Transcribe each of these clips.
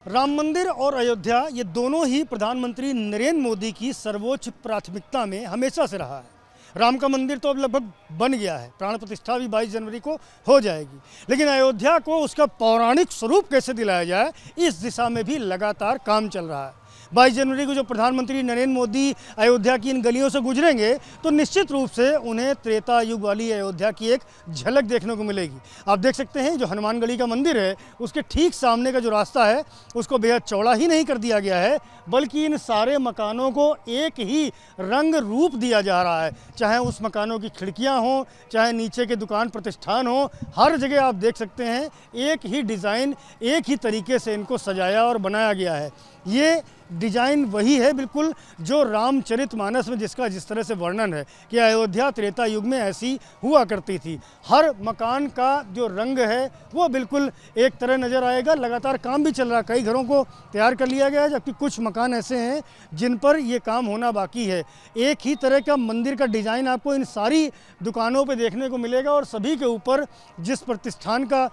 राम मंदिर और अयोध्या ये दोनों ही प्रधानमंत्री नरेंद्र मोदी की सर्वोच्च प्राथमिकता में हमेशा से रहा है। राम का मंदिर तो अब लगभग बन गया है, प्राण प्रतिष्ठा भी 22 जनवरी को हो जाएगी, लेकिन अयोध्या को उसका पौराणिक स्वरूप कैसे दिलाया जाए, इस दिशा में भी लगातार काम चल रहा है। 22 जनवरी को जो प्रधानमंत्री नरेंद्र मोदी अयोध्या की इन गलियों से गुजरेंगे तो निश्चित रूप से उन्हें त्रेता युग वाली अयोध्या की एक झलक देखने को मिलेगी। आप देख सकते हैं जो हनुमानगढ़ी का मंदिर है उसके ठीक सामने का जो रास्ता है उसको बेहद चौड़ा ही नहीं कर दिया गया है, बल्कि इन सारे मकानों को एक ही रंग रूप दिया जा रहा है। चाहे उस मकानों की खिड़कियां हों, चाहे नीचे के दुकान प्रतिष्ठान हो, हर जगह आप देख सकते हैं एक ही डिज़ाइन, एक ही तरीके से इनको सजाया और बनाया गया है। ये डिजाइन वही है बिल्कुल जो रामचरितमानस में जिसका जिस तरह से वर्णन है कि अयोध्या त्रेता युग में ऐसी हुआ करती थी। हर मकान का जो रंग है वो बिल्कुल एक तरह नज़र आएगा। लगातार काम भी चल रहा है, कई घरों को तैयार कर लिया गया है, जबकि कुछ मकान ऐसे हैं जिन पर ये काम होना बाकी है। एक ही तरह का मंदिर का डिज़ाइन आपको इन सारी दुकानों पर देखने को मिलेगा और सभी के ऊपर जिस प्रतिष्ठान का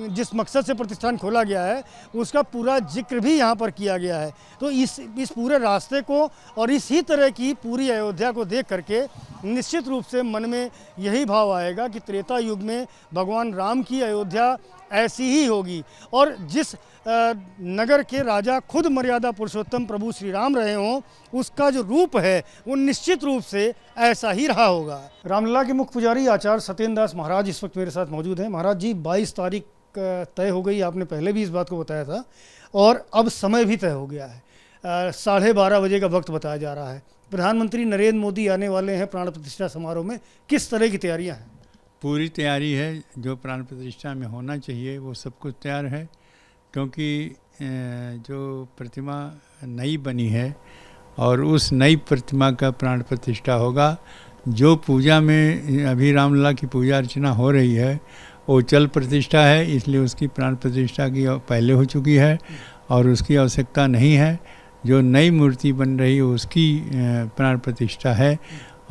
जिस मकसद से प्रतिष्ठान खोला गया है उसका पूरा जिक्र भी यहाँ पर किया गया है। तो इस पूरे रास्ते को और इसी तरह की पूरी अयोध्या को देख करके निश्चित रूप से मन में यही भाव आएगा कि त्रेता युग में भगवान राम की अयोध्या ऐसी ही होगी और जिस नगर के राजा खुद मर्यादा पुरुषोत्तम प्रभु श्री राम रहे हों उसका जो रूप है वो निश्चित रूप से ऐसा ही रहा होगा। रामलला के मुख्य पुजारी आचार्य सत्येंद्र दास महाराज इस वक्त मेरे साथ मौजूद हैं। महाराज जी, 22 तारीख तय हो गई, आपने पहले भी इस बात को बताया था और अब समय भी तय हो गया है। 12:30 बजे का वक्त बताया जा रहा है। प्रधानमंत्री नरेंद्र मोदी आने वाले हैं प्राण प्रतिष्ठा समारोह में, किस तरह की तैयारियां हैं? पूरी तैयारी है, जो प्राण प्रतिष्ठा में होना चाहिए वो सब कुछ तैयार है, क्योंकि जो प्रतिमा नई बनी है और उस नई प्रतिमा का प्राण प्रतिष्ठा होगा। जो पूजा में अभी रामलला की पूजा अर्चना हो रही है वो चल प्रतिष्ठा है, इसलिए उसकी प्राण प्रतिष्ठा की पहले हो चुकी है और उसकी आवश्यकता नहीं है। जो नई मूर्ति बन रही है उसकी प्राण प्रतिष्ठा है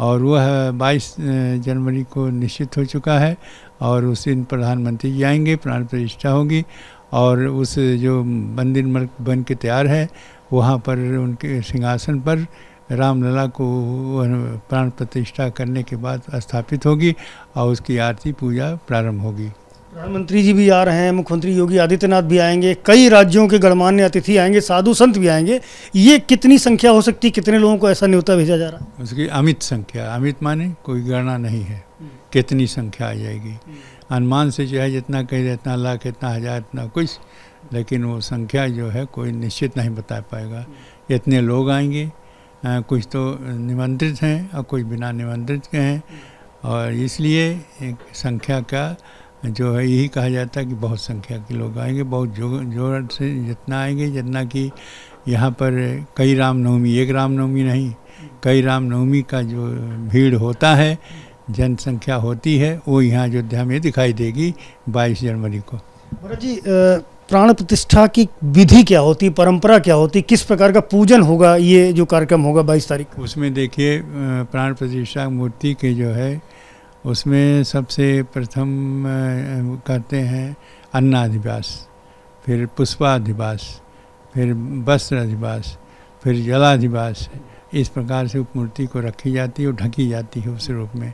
और वह 22 जनवरी को निश्चित हो चुका है और उस दिन प्रधानमंत्री जी आएंगे, प्राण प्रतिष्ठा होगी और उस जो मंदिर बन के तैयार है वहाँ पर उनके सिंहासन पर रामलला को प्राण प्रतिष्ठा करने के बाद स्थापित होगी और उसकी आरती पूजा प्रारंभ होगी। प्रधानमंत्री जी भी आ रहे हैं, मुख्यमंत्री योगी आदित्यनाथ भी आएंगे, कई राज्यों के गणमान्य अतिथि आएंगे, साधु संत भी आएंगे। ये कितनी संख्या हो सकती है, कितने लोगों को ऐसा न्योता भेजा जा रहा है? उसकी अमित संख्या, अमित माने कोई गणना नहीं है कितनी संख्या आ जाएगी। अनुमान से चाहे जितना कहे इतना लाख, इतना हज़ार, इतना कुछ, लेकिन वो संख्या जो है कोई निश्चित नहीं बता पाएगा। इतने लोग आएंगे, कुछ तो निमंत्रित हैं और कुछ बिना निमंत्रित के हैं और इसलिए एक संख्या का जो है यही कहा जाता है कि बहुत संख्या के लोग आएंगे, बहुत जोर से जितना आएंगे, जितना कि यहाँ पर कई रामनवमी, एक रामनवमी नहीं, कई रामनवमी का जो भीड़ होता है, जनसंख्या होती है, वो यहाँ अयोध्या में दिखाई देगी 22 जनवरी को। महाराज जी, प्राण प्रतिष्ठा की विधि क्या होती, परंपरा क्या होती, किस प्रकार का पूजन होगा, ये जो कार्यक्रम होगा 22 तारीख? उसमें देखिए, प्राण प्रतिष्ठा मूर्ति के जो है उसमें सबसे प्रथम करते हैं अन्नाधिवास, फिर पुष्पाधिवास, फिर वस्त्राधिवास, फिर जलाधिवास। इस प्रकार से मूर्ति को रखी जाती है और ढकी जाती है उस रूप में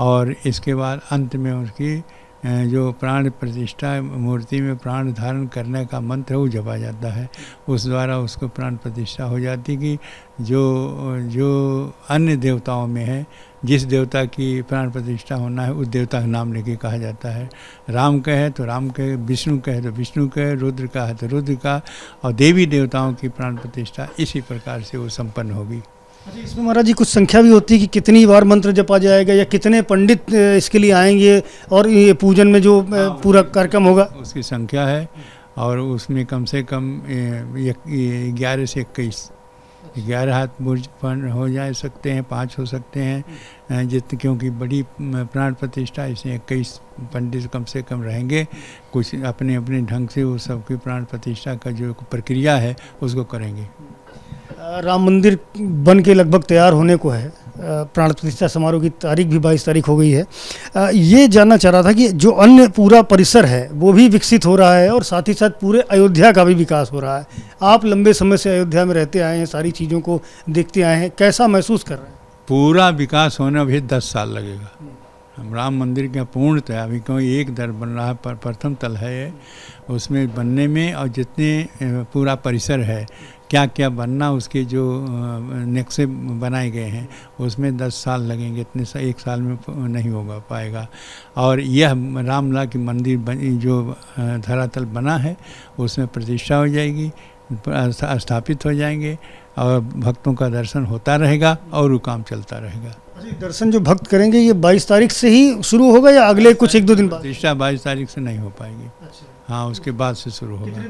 और इसके बाद अंत में उसकी जो प्राण प्रतिष्ठा मूर्ति में प्राण धारण करने का मंत्र वो जपा जाता है। उस द्वारा उसको प्राण प्रतिष्ठा हो जाती कि जो अन्य देवताओं में है, जिस देवता की प्राण प्रतिष्ठा होना है उस देवता का नाम लेके कहा जाता है। राम का है तो राम का, विष्णु का है तो विष्णु का, रुद्र का है तो रुद्र का, और देवी देवताओं की प्राण प्रतिष्ठा इसी प्रकार से वो संपन्न होगी। अच्छा, इसमें महाराज जी कुछ संख्या भी होती है कि कितनी बार मंत्र जपा जाएगा या कितने पंडित इसके लिए आएंगे और ये पूजन में जो पूरा कार्यक्रम होगा उसकी संख्या है और उसमें कम से कम 11 से 11 हाथ मूर्ति हो जा सकते हैं, 5 हो सकते हैं क्योंकि बड़ी प्राण प्रतिष्ठा, इसमें 21 पंडित कम से कम रहेंगे। कुछ अपने अपने ढंग से वो सबकी प्राण प्रतिष्ठा का जो प्रक्रिया है उसको करेंगे। राम मंदिर बन के लगभग तैयार होने को है, प्राण प्रतिष्ठा समारोह की तारीख भी 22 तारीख हो गई है। ये जानना चाह रहा था कि जो अन्य पूरा परिसर है वो भी विकसित हो रहा है और साथ ही साथ पूरे अयोध्या का भी विकास हो रहा है। आप लंबे समय से अयोध्या में रहते आए हैं, सारी चीज़ों को देखते आए हैं, कैसा महसूस कर रहे हैं? पूरा विकास होने अभी 10 साल लगेगा। हम राम मंदिर का पूर्णतः अभी कोई एक दर बन रहा है, प्रथम तल है उसमें बनने में, और जितने पूरा परिसर है क्या क्या बनना उसके जो नक्शे बनाए गए हैं उसमें 10 साल लगेंगे। इतने एक साल में नहीं होगा पाएगा। और यह रामलला की मंदिर जो धरातल बना है उसमें प्रतिष्ठा हो जाएगी, स्थापित हो जाएंगे और भक्तों का दर्शन होता रहेगा और वो काम चलता रहेगा। दर्शन जो भक्त करेंगे ये 22 तारीख से ही शुरू होगा या अगले कुछ 1-2 दिन बाद? प्रतिष्ठा 22 तारीख से नहीं हो पाएगी। हाँ, उसके बाद से शुरू होगा।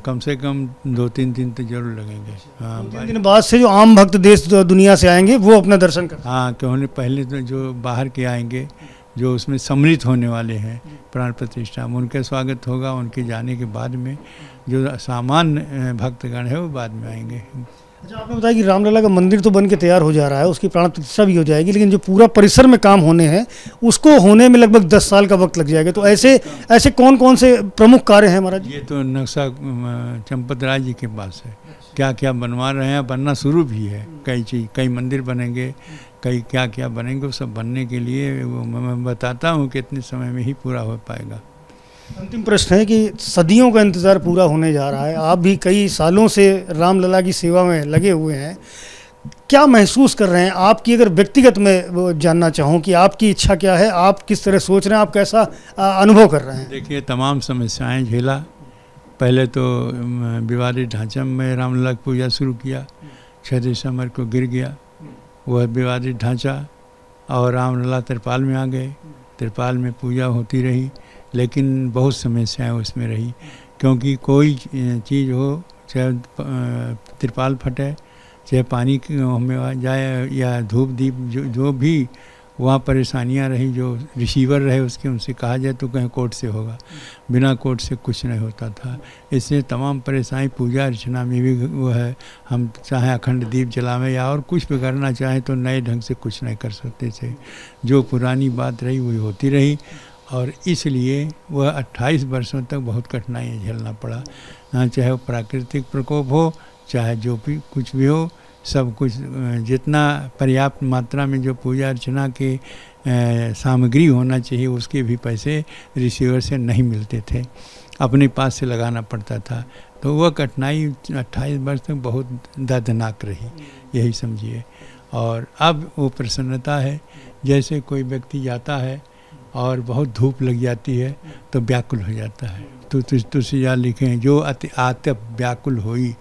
कम से कम 2-3 दिन तो जरूर लगेंगे। हाँ, 2-3 दिन बाद से जो आम भक्त देश दुनिया से आएंगे वो अपना दर्शन कर। हाँ, क्योंकि पहले तो जो बाहर के आएंगे जो उसमें सम्मिलित होने वाले हैं प्राण प्रतिष्ठा में, उनका स्वागत होगा। उनके जाने के बाद में जो सामान्य भक्तगण है वो बाद में आएंगे। अच्छा, आपने बताया कि रामलला का मंदिर तो बन के तैयार हो जा रहा है, उसकी प्राण प्रतिष्ठा भी हो जाएगी, लेकिन जो पूरा परिसर में काम होने हैं उसको होने में लगभग 10 साल का वक्त लग जाएगा। तो ऐसे कौन कौन से प्रमुख कार्य हैं महाराज? ये तो नक्शा चंपत राय जी के पास है, क्या क्या बनवा रहे हैं, बनना शुरू भी है। कई मंदिर बनेंगे, कई क्या क्या बनेंगे, वो सब बनने के लिए वो मैं बताता हूँ कि इतने समय में ही पूरा हो पाएगा। अंतिम प्रश्न है कि सदियों का इंतज़ार पूरा होने जा रहा है, आप भी कई सालों से रामलला की सेवा में लगे हुए हैं, क्या महसूस कर रहे हैं? आपकी अगर व्यक्तिगत में वो जानना चाहूँ कि आपकी इच्छा क्या है, आप किस तरह सोच रहे हैं, आप कैसा अनुभव कर रहे हैं? देखिए, तमाम समस्याएं झेला। पहले तो विवादित ढांचा में रामलला की पूजा शुरू किया, 6 दिसंबर को गिर गया वह विवादित ढांचा और रामलला तिरपाल में आ गए। तिरपाल में पूजा होती रही, लेकिन बहुत समस्याएं उसमें रही, क्योंकि कोई चीज़ हो, चाहे तिरपाल फटे, चाहे पानी में जाए या धूप दीप जो भी वहाँ परेशानियां रही। जो रिसीवर रहे उसके उनसे कहा जाए तो कहीं कोर्ट से होगा, बिना कोर्ट से कुछ नहीं होता था। इससे तमाम परेशानी पूजा अर्चना में भी वो है। हम चाहे अखंड दीप जलावें या और कुछ भी करना चाहें तो नए ढंग से कुछ नहीं कर सकते थे। जो पुरानी बात रही वही होती रही और इसलिए वह 28 वर्षों तक बहुत कठिनाइयाँ झेलना पड़ा। चाहे वो प्राकृतिक प्रकोप हो, चाहे जो भी कुछ भी हो, सब कुछ जितना पर्याप्त मात्रा में जो पूजा अर्चना के सामग्री होना चाहिए उसके भी पैसे रिसीवर से नहीं मिलते थे, अपने पास से लगाना पड़ता था। तो वह कठिनाई 28 वर्ष तक बहुत दर्दनाक रही, यही समझिए। और अब वो प्रसन्नता है, जैसे कोई व्यक्ति जाता है और बहुत धूप लग जाती है तो व्याकुल हो जाता है। तो तुलसीदास लिखे हैं, जो अति आतप व्याकुल हुई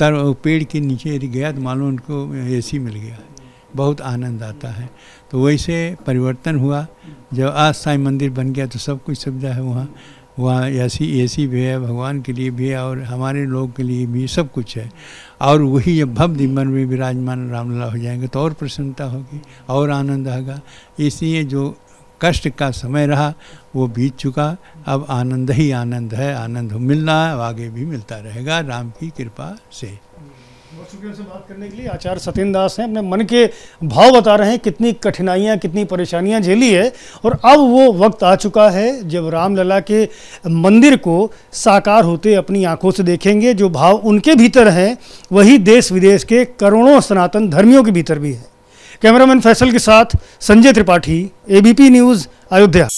तर पेड़ के नीचे यदि गया तो मालूम उनको एसी मिल गया, बहुत आनंद आता है। तो वैसे परिवर्तन हुआ। जब आज साईं मंदिर बन गया तो सब कुछ सुविधा है वहाँ एसी भी है, भगवान के लिए भी है और हमारे लोग के लिए भी सब कुछ है। और वही जब भव्य दिव्य में विराजमान रामलला हो जाएंगे तो और प्रसन्नता होगी और आनंद आएगा। इसलिए जो कष्ट का समय रहा वो बीत चुका, अब आनंद ही आनंद है, आनंद मिल रहा है, आगे भी मिलता रहेगा राम की कृपा से। बहुत शुक्रिया से बात करने के लिए। आचार्य सत्येंद्र दास हैं, अपने मन के भाव बता रहे हैं, कितनी कठिनाइयाँ कितनी परेशानियाँ झेली है और अब वो वक्त आ चुका है जब रामलला के मंदिर को साकार होते अपनी आंखों से देखेंगे। जो भाव उनके भीतर हैं वही देश विदेश के करोड़ों सनातन धर्मियों के भीतर भी है। कैमरामैन फैसल के साथ संजय त्रिपाठी, एबीपी न्यूज़, अयोध्या।